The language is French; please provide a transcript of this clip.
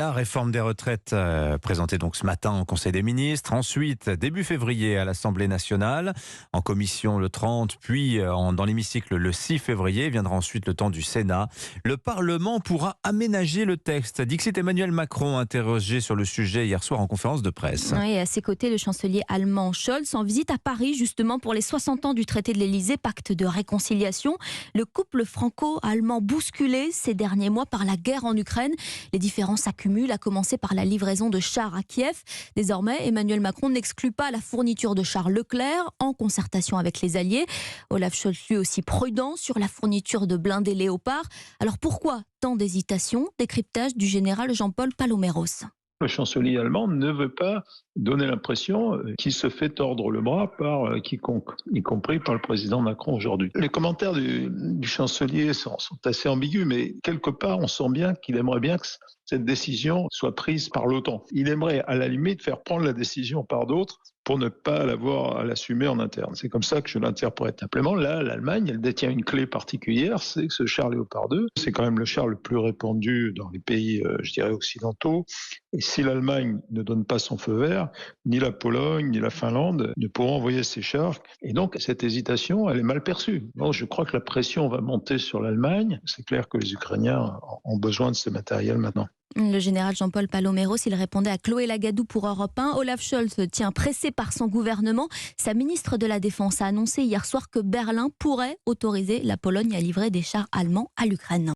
La réforme des retraites présentée donc ce matin au Conseil des ministres. Ensuite, début février à l'Assemblée nationale, en commission le 30, puis dans l'hémicycle le 6 février. Viendra ensuite le temps du Sénat. Le Parlement pourra aménager le texte. Dixit Emmanuel Macron, interrogé sur le sujet hier soir en conférence de presse. Oui, à ses côtés, le chancelier allemand Scholz en visite à Paris justement pour les 60 ans du traité de l'Élysée, pacte de réconciliation. Le couple franco-allemand bousculé ces derniers mois par la guerre en Ukraine. Les différences s'accumulent, à commencer par la livraison de chars à Kiev. Désormais, Emmanuel Macron n'exclut pas la fourniture de chars Leclerc en concertation avec les alliés. Olaf Scholz lui aussi prudent sur la fourniture de blindés Léopard. Alors pourquoi tant d'hésitation? Décryptage du général Jean-Paul Paloméros. Le chancelier allemand ne veut pas donner l'impression qu'il se fait tordre le bras par quiconque, y compris par le président Macron aujourd'hui. Les commentaires du chancelier sont assez ambigus, mais quelque part, on sent bien qu'il aimerait bien que cette décision soit prise par l'OTAN. Il aimerait, à la limite, faire prendre la décision par d'autres pour ne pas l'avoir à l'assumer en interne. C'est comme ça que je l'interprète. Simplement, là, l'Allemagne, elle détient une clé particulière, c'est que ce char Léopard 2, c'est quand même le char le plus répandu dans les pays, je dirais, occidentaux. Et si l'Allemagne ne donne pas son feu vert, ni la Pologne, ni la Finlande ne pourront envoyer ces chars. Et donc, cette hésitation, elle est mal perçue. Donc, je crois que la pression va monter sur l'Allemagne. C'est clair que les Ukrainiens ont besoin de ce matériel maintenant. Le général Jean-Paul Paloméros, il répondait à Chloé Lagadou pour Europe 1. Olaf Scholz tient pressé par son gouvernement. Sa ministre de la Défense a annoncé hier soir que Berlin pourrait autoriser la Pologne à livrer des chars allemands à l'Ukraine.